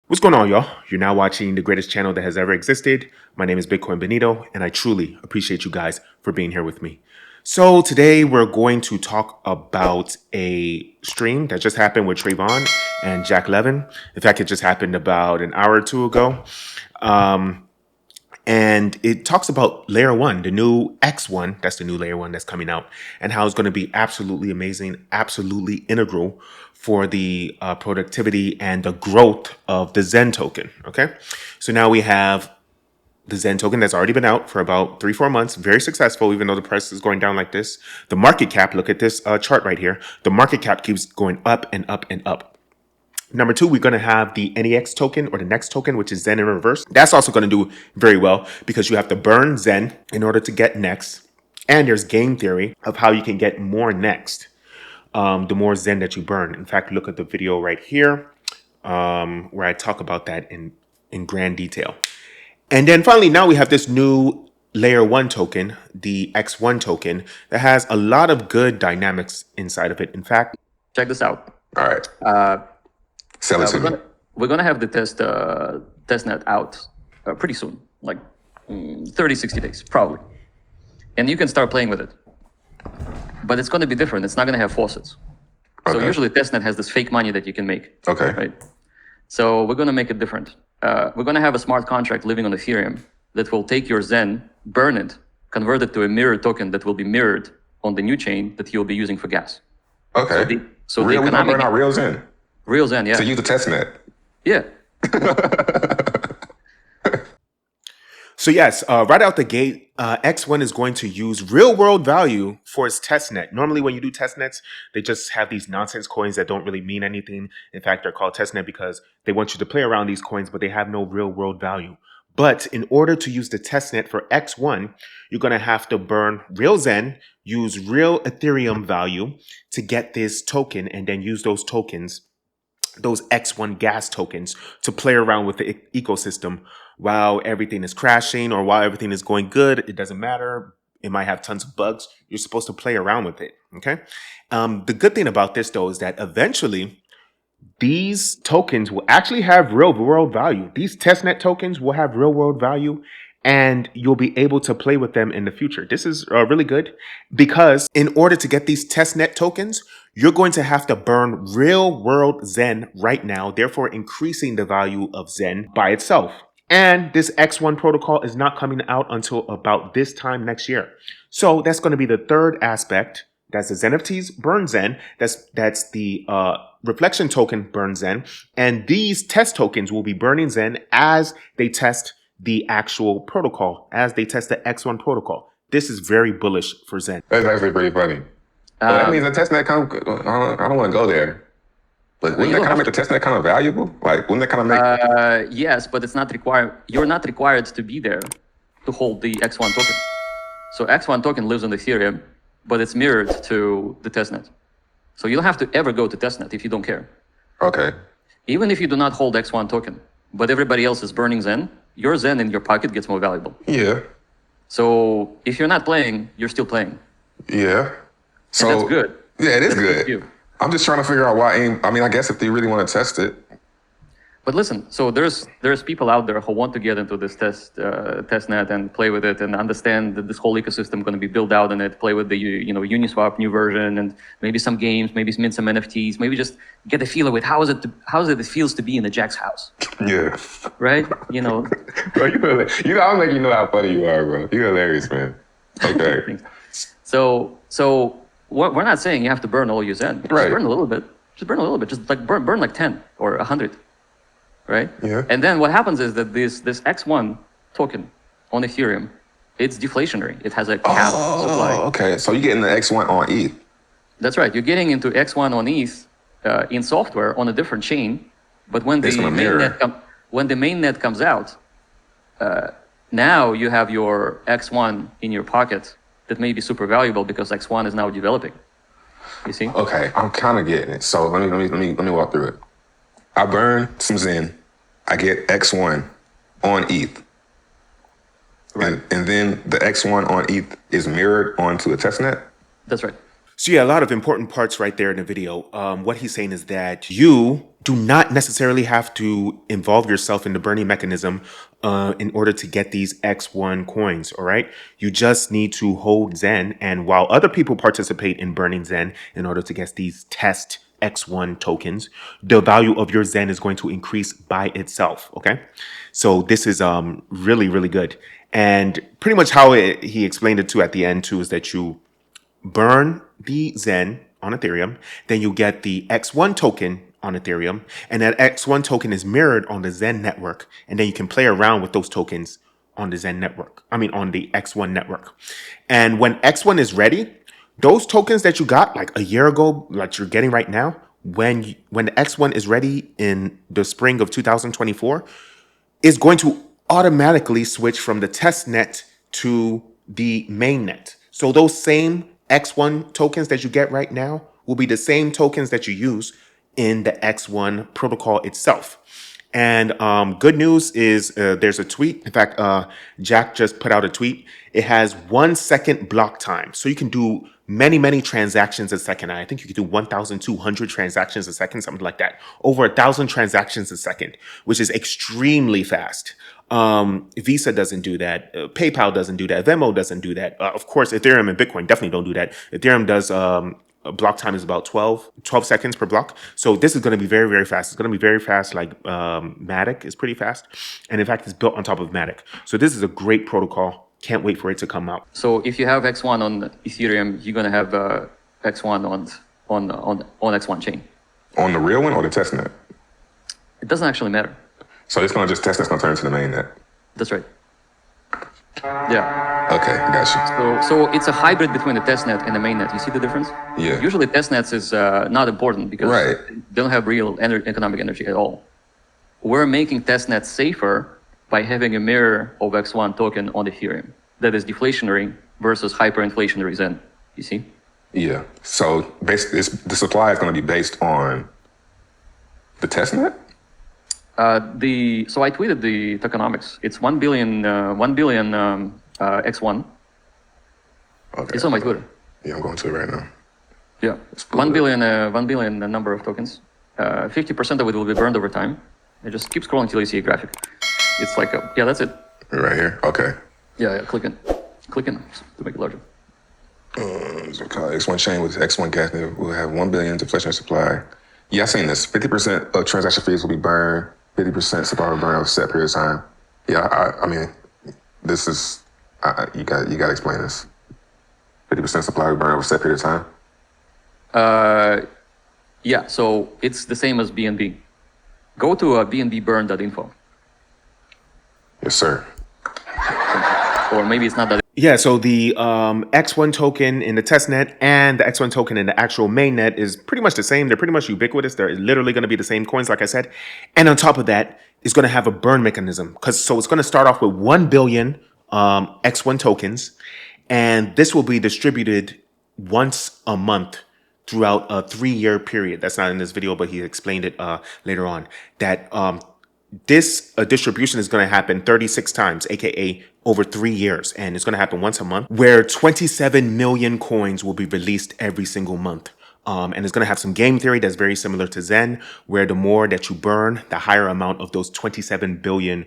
What's going on, y'all? You're now watching the greatest channel that has ever existed. My name is 𝘰𝘰𝘯𝘕, and I truly appreciate you guys for being here with me. So today we're going to talk about a stream that just happened with Trayvon and Jack Levin. In fact, it just happened about an hour or two ago. And it talks about layer one, the new X1, that's the new layer one that's coming out, and how it's going to be absolutely amazing, absolutely integral for the productivity and the growth of the Zen token. Okay. So now we have the Zen token that's already been out for about 3-4 months, very successful, even though the price is going down like this. The market cap, look at this chart right here. The market cap keeps going up and up and up. Number two, we're going to have the NEX token or the next token, which is Zen in reverse. That's also going to do very well because you have to burn Zen in order to get next. And there's game theory of how you can get more next, the more Zen that you burn. In fact, look at the video right here where I talk about that in grand detail. And then finally, now we have this new layer one token, the X1 token, that has a lot of good dynamics inside of it. In fact, check this out. All right. Sell it to me. We're gonna have the testnet out pretty soon, like 30, 60 days, probably. And you can start playing with it. But it's gonna be different. It's not gonna have faucets. So usually testnet has this fake money that you can make. Okay. Right? So we're gonna make it different. We're gonna have a smart contract living on Ethereum that will take your Zen, burn it, convert it to a mirror token that will be mirrored on the new chain that you'll be using for gas. Okay. So we're gonna burn out real Zen. Real Zen, yeah. To use the testnet. Yeah. So yes, right out the gate, X1 is going to use real world value for its testnet. Normally when you do testnets, they just have these nonsense coins that don't really mean anything. In fact, they're called testnet because they want you to play around these coins, but they have no real world value. But in order to use the testnet for X1, you're going to have to burn real Zen, use real Ethereum value to get this token, and then use those tokens, those X1 gas tokens, to play around with the ecosystem while everything is crashing or while everything is going good. It doesn't matter. It might have tons of bugs. You're supposed to play around with it. Okay. The good thing about this, though, is that eventually these tokens will actually have real world value. These testnet tokens will have real world value, and you'll be able to play with them in the future. This is really good because in order to get these testnet tokens, you're going to have to burn real world Zen right now, therefore increasing the value of Zen by itself. And this X1 protocol is not coming out until about this time next year. So that's going to be the third aspect. That's the Zen NFTs burn Zen. That's the reflection token burn Zen. And these test tokens will be burning Zen as they test the actual protocol, as they test the X1 protocol. This is very bullish for Zen. That's actually pretty funny. Well, that means the testnet I don't want to go there. But wouldn't that kind of make the testnet kind of valuable? Like, wouldn't that kind of make... Yes, but it's not required. You're not required to be there to hold the X1 token. So X1 token lives on Ethereum, but it's mirrored to the testnet. So you don't have to ever go to testnet if you don't care. Okay. Even if you do not hold X1 token, but everybody else is burning Zen, your Zen in your pocket gets more valuable. Yeah. So if you're not playing, you're still playing. Yeah. So and that's good. Yeah, it is good. I'm just trying to figure out why I guess if they really want to test it. But listen, so there's people out there who want to get into this testnet and play with it and understand that this whole ecosystem going to be built out in it, play with the Uniswap new version and maybe some games, maybe mint some NFTs, maybe just get a feel of it. How is it feels to be in a Jack's house? Yeah. Right? Bro, I don't think you know how funny you are, bro. You're hilarious, man. Okay. So we're not saying you have to burn all your Zen. Just burn a little bit. Just like burn like 10 or 100. Right? Yeah. And then what happens is that this X1 token on Ethereum, it's deflationary. It has a cap supply. Oh, okay. So you're getting the X1 on ETH. That's right. You're getting into X1 on ETH in software on a different chain. But when the mainnet comes out, now you have your X1 in your pocket that may be super valuable because X1 is now developing. You see? Okay, I'm kind of getting it. So let me walk through it. I burn some Zen. I get X1 on ETH. Right. And then the X1 on ETH is mirrored onto a testnet? That's right. So yeah, a lot of important parts right there in the video. What he's saying is that you do not necessarily have to involve yourself in the burning mechanism in order to get these X1 coins, all right? You just need to hold Zen, and while other people participate in burning Zen in order to get these test X1 tokens, the value of your Zen is going to increase by itself, okay? So this is really, really good. And pretty much how he explained it too at the end too is that you burn the Zen on Ethereum, then you get the X1 token on Ethereum, and that X1 token is mirrored on the Zen network, and then you can play around with those tokens on the Zen network. I mean, on the X1 network. And when X1 is ready, those tokens that you got like a year ago, like you're getting right now, when the X1 is ready in the spring of 2024, is going to automatically switch from the testnet to the mainnet. So those same X1 tokens that you get right now will be the same tokens that you use in the X1 protocol itself. And good news is there's a tweet. In fact, Jack just put out a tweet. It has 1 second block time. So you can do many, many transactions a second. I think you can do 1,200 transactions a second, something like that. Over 1,000 transactions a second, which is extremely fast. Visa doesn't do that. PayPal doesn't do that. Venmo doesn't do that. Of course, Ethereum and Bitcoin definitely don't do that. Ethereum does block time is about 12 seconds per block. So this is going to be very, very fast. It's going to be very fast, like Matic is pretty fast. And in fact, it's built on top of Matic. So this is a great protocol. Can't wait for it to come out. So if you have X1 on Ethereum, you're going to have X1 on X1 chain. On the real one or the testnet? It doesn't actually matter. So it's going to just testnet's going to turn into the mainnet. That's right. Yeah. Okay, got you. So it's a hybrid between the testnet and the mainnet. You see the difference? Yeah. Usually testnets is not important because they don't have real economic energy at all. We're making testnets safer by having a mirror of X1 token on Ethereum that is deflationary versus hyperinflationary Zen. You see? Yeah. So basically, the supply is going to be based on the testnet? So I tweeted the tokenomics. It's 1 billion X1. Okay. It's on my Twitter. Yeah, I'm going to it right now. Yeah, 1 billion number of tokens. 50% of it will be burned over time. And just keep scrolling till you see a graphic. It's like yeah, that's it. Right here. Okay. Yeah, click in to make it larger. So X1 chain with X1 gas will have 1 billion deflationary supply. Yeah, I've seen this. 50% of transaction fees will be burned. 50% supply will burn over a set period of time. Yeah, I mean, this is you got to explain this. 50% supply will burn over a set period of time. Yeah, so it's the same as BNB. Go to bnbburn.info. Yes, sir. Or maybe it's not that. Yeah, so the X1 token in the testnet and the X1 token in the actual mainnet is pretty much the same. They're pretty much ubiquitous. They're literally going to be the same coins, like I said. And on top of that, it's going to have a burn mechanism. So it's going to start off with 1 billion X1 tokens. And this will be distributed once a month throughout a 3-year period. That's not in this video, but he explained it later on. That this distribution is going to happen 36 times, aka over 3 years, and it's going to happen once a month, where 27 million coins will be released every single month. And it's going to have some game theory that's very similar to Zen, where the more that you burn, the higher amount of those 27 billion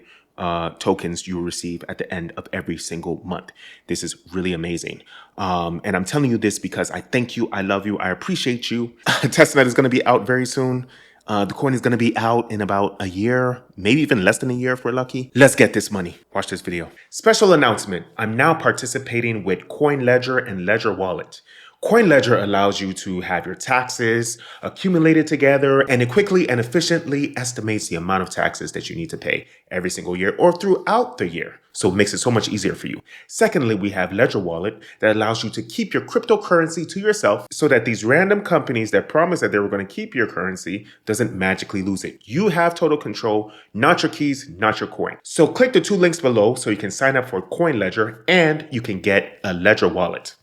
tokens you will receive at the end of every single month. This is really amazing. And I'm telling you this because I thank you, I love you, I appreciate you. Testnet is going to be out very soon. The coin is going to be out in about a year, maybe even less than a year if we're lucky. Let's get this money. Watch this video. Special announcement. I'm now participating with CoinLedger and Ledger Wallet. CoinLedger allows you to have your taxes accumulated together, and it quickly and efficiently estimates the amount of taxes that you need to pay every single year or throughout the year. So it makes it so much easier for you. Secondly, we have Ledger Wallet that allows you to keep your cryptocurrency to yourself so that these random companies that promise that they were going to keep your currency doesn't magically lose it. You have total control, not your keys, not your coin. So click the 2 links below so you can sign up for CoinLedger and you can get a Ledger Wallet.